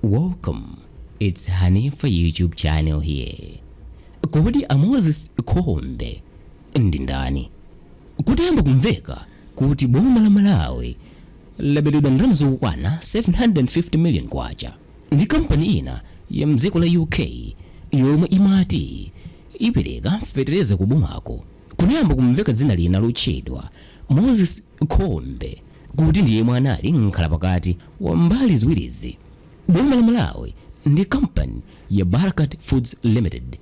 Welcome, it's Hanifa YouTube channel here. Kodi Moses Khombe Ndi Ndani. Kutayamba kumveka kuti boma la Malawi laberedwa ndalama zokwana 750 million kwacha ndi kampani ina ya mdziko la UK yomwe imati iperekera fetereza ku bomaku. Kunayamba kumveka dzina lina lotchedwa Moses Khombe kuti ndiye anali mkhalapakati wa mbali ziwirizi. Boma la Malawi ndi kampani ya Barkaat Foods Limited.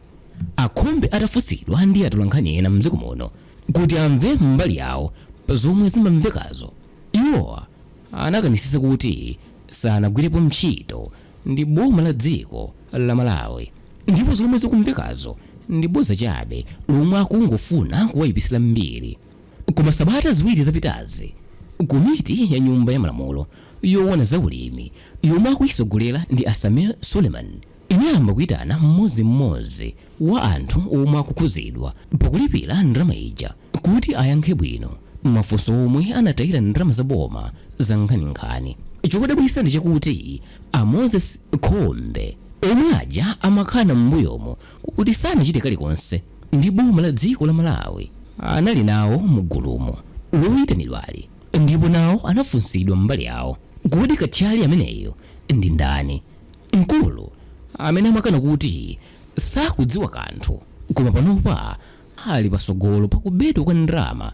Khombe atafunsidwa ndi atolankhani ena mdziko muno kuti amve mbali yawo pa zomwe zimamvekazo. Iwowa anakanisisa kuti sanagwirepo ntchito ndi boma la dziko la Malawi, ndipo zomwe zikumvekazo ndi boza chabe lomwe akungofuna kuwayipisira mbiri. Koma sabata ziwiri zapitazi, komiti ya nyumba ya malamulo yoona za ulimi yomwe akuyisogolera ndi Zambir Zobisika inayamba kuyitana mmodzi wa anthu omwe akukhuzidwa pakulipira ndalama ija kuti ayankhe bwino mafunso omwe anatayira ndalama za boma za nkhaninkhani. Chodabwitsa ndi chakuti Moses Khombe omwe aja amakhala m'mbuyomo kuti sanachite kalikonse ndi boma la dziko la Malawi anali nawo mugulumo loyitanidwali, ndipo nawo anafunsidwa mbali yawo kuti Kathyali Ameneyu ndi ndani. Mkulu amene amakana kuti sakudziwa kanthu, koma panopa ali pasogolo pakubedwa kwa ndalama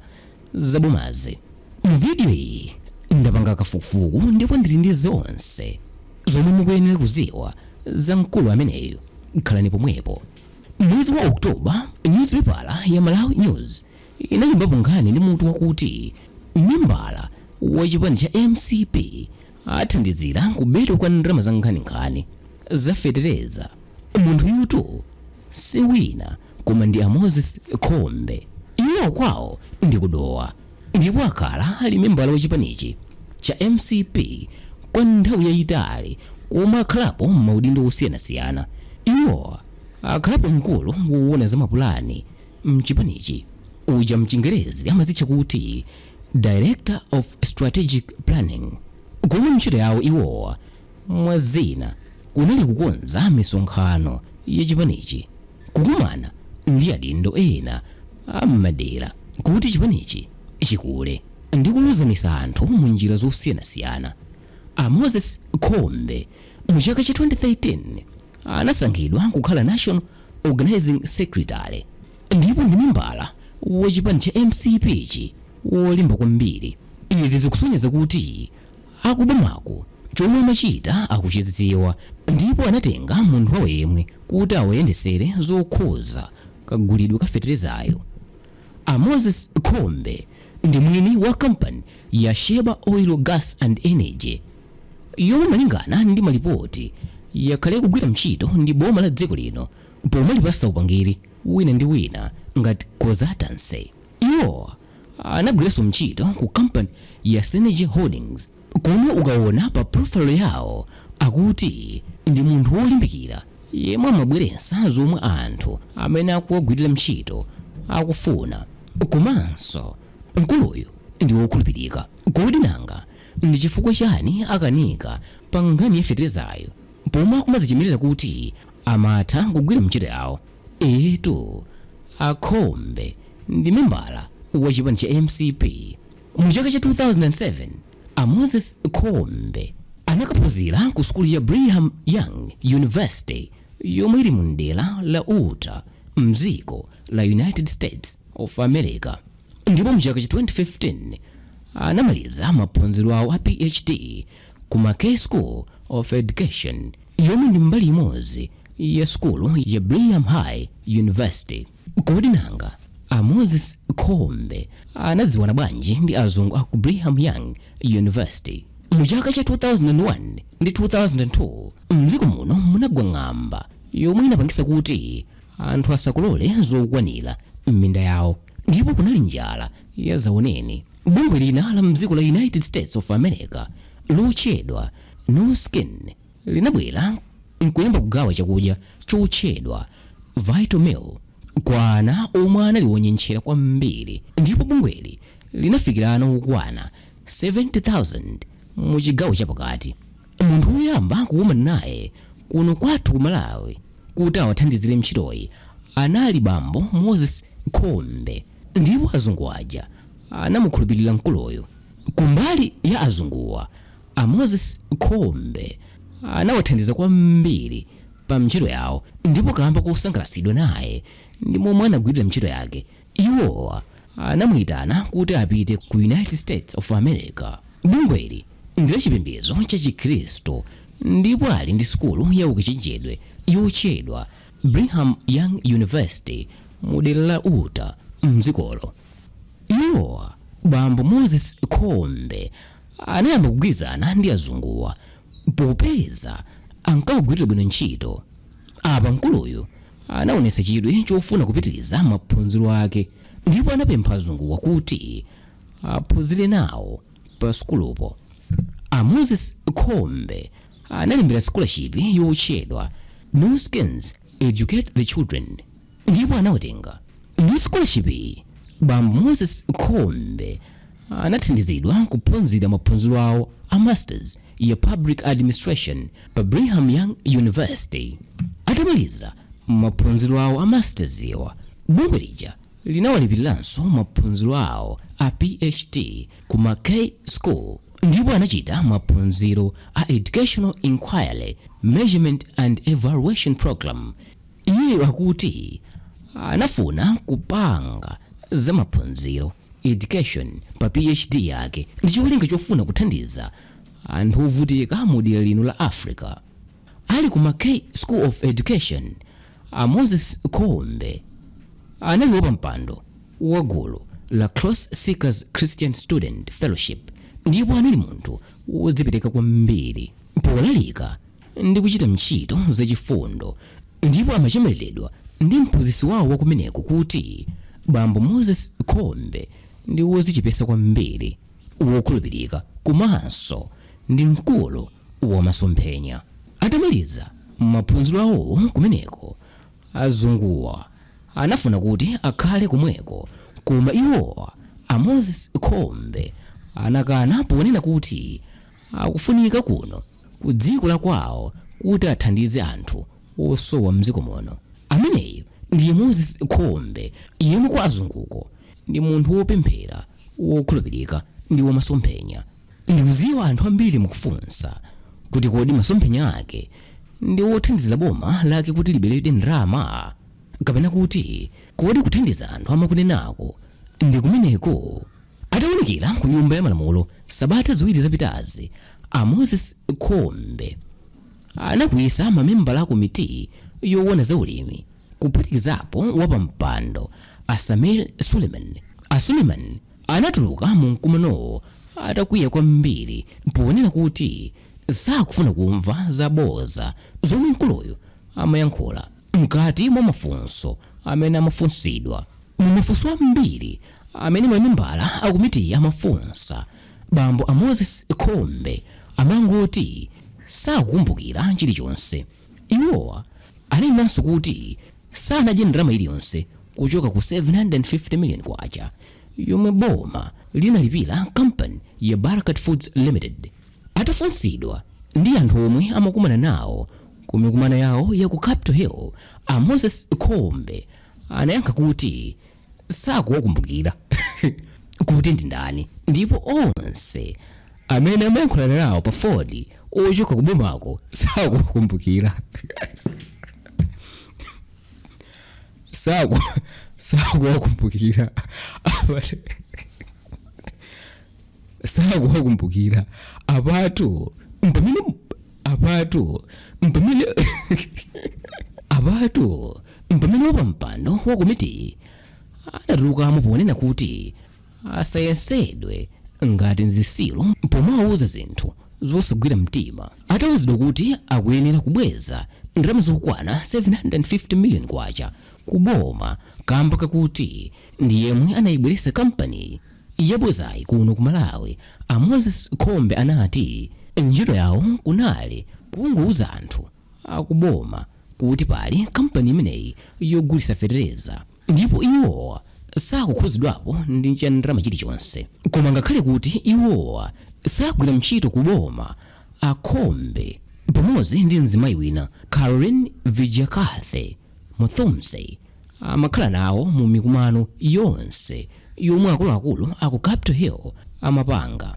za bomazi. Mu video iyi ndapanga kafukufuku ndipo ndili ndi zonse zomwe mukuyenera kuziwa za mkulu ameneyu. Khalani pomwepo. Mwezi wa Oktoba, newspaper ya Malawi News inayimbapo nkhani ndi mutu wakuti membala wa chipani cha MCP athandizira kubedwa kwa ndalama za nkhaninkhani za fetereza. Munthu yutu si wina koma ndi Moses Khombe. Iwo kwawo ndi kudowa, ndipo akhala ali membala wa chipanichi cha MCP kwa nthawi yayitali, koma akhalapo maudindo osiyanasiyana. Iwo akhalapo mkulu woona za mapulani mchipanichi, uja mchingerezi amazitcha kuti Director of Strategic Planning. Koma ntchito yawo iwowa mwazina kunali kukonza misonkhano ya chipanichi, kukumana ndi adindo ena ammadera kuti chipanichi chikule ndi kuluzanisa anthu mu njira zosiyanasiyana. Moses Khombe mu chaka cha 2013 anasankhidwa kukhala National Organizing Secretary, ndipo ndi membala wa chipani cha MCP chi wolimba kwambiri. Izi zikusonyeza kuti akubomaku chomwe amachita akuchidziwa, ndipo anatenga munthu wawo yemwe kuti awayendesere zokhuza kagulidwe ka feterezayo. Moses Khombe ndi mwini wa kampani ya Sheba Oil Gas and Energy yomwe malingana ndi malipoti yakhale kugwira ntchito ndi boma la dziko lino pomwe lipasa upangiri wina ndi wina ngati consultancy. Iwo anagwiranso ntchito ku kampani ya Synergy Holdings, komwe ukaona pa profile yawo akuti ndi munthu wolimbikira yemwe amabweretsa zomwe anthu amene akuwagwirira ntchito akufuna. Komanso mkuluyu ndi wokhulupirika. Kodi nanga ndi chifukwa chani akanika pa nkhani ya feterezayo pomwe akumazichimirira kuti amatha kugwira ntchito yawo? Etu Khombe ndi membala wa chipani cha MCP. Mu chaka cha 2007 Moses Khombe anakaphunzira ku skulu ya Brigham Young University yomwe ili mu dera la Utah mdziko la United States of America, ndipo mu chaka cha 2015 anamaliza maphunziro awo a PhD ku Mackay School of Education yomwe ndi mbali imodzi ya skulu ya Brigham High University. Kodi nanga Moses Khombe anadziwana bwanji ndi azungu aku Brigham Young University? Mu chaka cha 2001 ndi 2002 mdziko muno munagwa ng'amba yomwe inapangisa kuti anthu asakolole zokwanira m'minda yawo, ndipo kunali njala ya zaoneni. Bungwe lina la mdziko la United States of America lotchedwa No Skin linabwera nkuyamba kugawa chakudya chotchedwa vital meal kwa ana omwe analionyenchera kwambiri, ndipo bungweli linafikirana okwana 70,000 mu chigawo chapakati. munthu woyamba kukumana naye kuno kwathu ku Malawi kuti awathandizire ntchitoyi anali bambo Moses Khombe, ndipo azungu aja anamukhulupirira mkuluyo. Kumbali ya azunguwa, Moses Khombe anawathandiza kwambiri pa ntchito yawo, ndipo kamba kosangalatsidwa naye ndi momwe anagwirira ntchito yake, iwowa anamuyitana kuti apite ku United States of America. Bungweli ndi chipembedzo cha Chikhristu, ndipo ali ndi sukulu ya ukachenjedwe yotchedwa Brigham Young University mu dera la Utah mdzikolo. Iwowa bambo Moses Khombe anayamba kugwirizana ndi azunguwa popeza ankawagwirira bwino ntchito. Apa mkuluyu anaonesa chidwi chofuna kupitiriza maphunziro ake, ndipo anapempha azunguwa kuti aphunzire nawo pa sukulupo. Moses Khombe analembera scholarship yotchedwa No Skins Educate the Children, ndipo anawatenga. Ndi scholarship iyi bambo Moses Khombe anathandizidwa kuphunzira maphunziro awo a masters ya public administration pa Brigham Young University. Atamaliza maphunziro awo a masters iwa, bungwe lija linawalipiriranso maphunziro awo a PhD ku Mackay School, ndipo anachita maphunziro a Educational Inquiry, Measurement and Evaluation Program. Iye akuti anafuna kupanga za maphunziro education pa PhD yake ndi cholinga chofuna kuthandiza anthu ovutika mu dera lino la Africa. Ali ku Mackay School of Education, Moses Khombe anali wapampando wa gulu la Cross Seekers Christian Student Fellowship, ndipo anali munthu wodzipereka kwambiri polalika ndi kuchita ntchito zachifundo, ndipo amachemeredwa ndi mphunzitsi wawo wakumeneko kuti bambo Moses Khombe ndi wodzichepesa kwambiri, wokhulupirika, komanso ndi mkulu wa masomphenya. Atamaliza maphunziro awo kumeneko, azunguwa anafuna kuti akhale kumweko, koma iwowa Moses Khombe anakana ponena kuti akufunika kuno ku dziko la kwawo kuti athandize anthu osowa mdziko muno. Ameneyu ndiye Moses Khombe, yemwe kwa azunguko ndi munthu wopemphera, wokhulupirika ndi wamasomphenya. Ndikudziwa anthu ambiri mukufunsa kuti kodi masomphenya ake ndi wothandizira boma lake kuti liberedwe ndalama, kapena kuti kodi kuthandiza anthu amakunenako ndi kumeneko. Atawunikira ku nyumba ya malamulo sabata ziwiri zapitazi, Moses Khombe anakwiyesa mamembala a komiti yowona za ulimi, kuphatikizapo wapampando Zambir Zobisika. Suleiman anatuluka mu mkumanowo atakwiya kwambiri ponena kuti sakufuna kumva zaboza zomwe mkuluyo amayankhula mkati mwa mafunso amene amafunsidwa. Mu mafunso ambiri amene mamembala a komiti amafunsa, bambo Moses Khombe amangoti sakukumbukira chilichonse. Iwowa anenanso kuti sanadye ndalama iliyonse kuchoka ku 750 million kwacha yomwe boma linalipira kampani ya Barkaat Foods Limited. Atafunsidwa ndi anthu omwe amakumana nawo ku mikumano yawo ya ku Capitol Hill, Moses Khombe anayankha kuti sakuwakumbukira kuti ndi ndani, ndipo onse amene amayankhula nawo pa foni ochoka ku bomaku sakuwakumbukira. sakuwakumbukira sakuwakumbukira abatu mpamene wapampando wa komiti anatulukamo ponena kuti asayesedwe ngati nzisilo pomawuza zinthu zosagwira mtima. Atawuzidwa kuti akuyenera kubweza ndalama zokwana 750 million kwacha ku boma kamba kakuti ndi yemwe anayibweretsa kampani yabozayi kuno ku Malawi. Moses Khombe anati ntchito yawo kunali kunguza anthu akuboma kuti pali kampani imeneyi yogulitsa fetereza, ndipo iwowa sakukhuzidwapo ndi ndalama chilichonse. Koma ngakhale kuti iwowa sagwira ntchito ku boma, a Khombe pamodzi ndi mzimayi wina Caroline Vijakathe Muthomse amakhala nawo mu mikumano yonse yomwe akuluakulu aku Capitol Hill amapanga.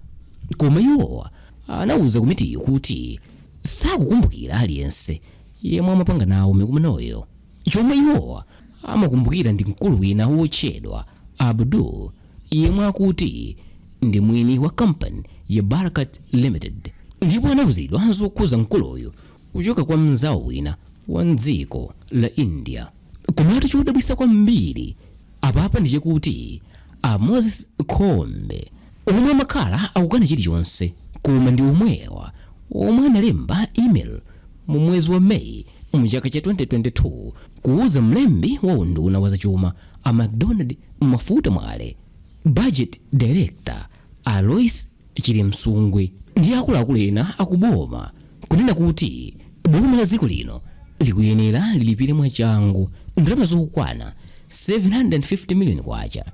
Koma iwowa anawuza komitiyo kuti sakukumbukira aliyense yemwe amapanga nawo mikumanoyo. Chomwe iwowa amakumbukira ndi mkulu wina wotchedwa Abdul yemwe akuti ndi mwini wa kampani ya Barkaat Limited, ndipo anawuzidwa zokhuza mkuluyo kuchoka kwa mnzawo wina wa dziko la India. Komatu chodabwitsa kwambiri apapa ndi chakuti a Moses Khombe omwe amakhala akukana chilichonse, koma ndi omwewa omwe analemba email mu mwezi wa Meyi mu chaka cha 2022 kuuza mlembi wa unduna wa zachuma a McDonald Mafuta Mwale, budget director Alois Chilimsungwe ndi akuluakulu ena akuboma kunena kuti boma la dziko lino likuyenera lilipire mwachangu ndalama zokwana 750 million kwacha,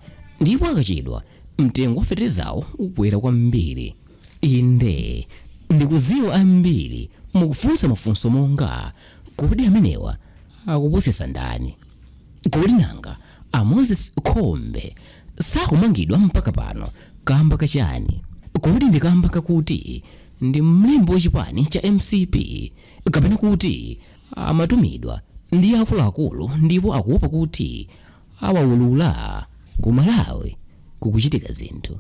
ndipo akachedwa mtengo wa feterezawo ukwera kwambiri. Inde ndikudziwa ambiri mukufunsa mafunso monga kodi amenewa akupusisa ndani, kodi nanga a Moses Khombe sakumangidwa mpaka pano kamba kachani, kodi ndi kamba kakuti ndi mlembi wachipani cha MCP kapena kuti amatumidwa ndi akuluakulu ndipo akuopa kuti awawulula ku Malawi kukuchitika zinthu.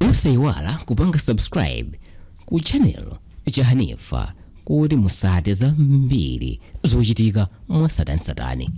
Usayiwala kupanga subscribe ku channel cha Hanifa kuti musate zambiri zochitika mwa satani.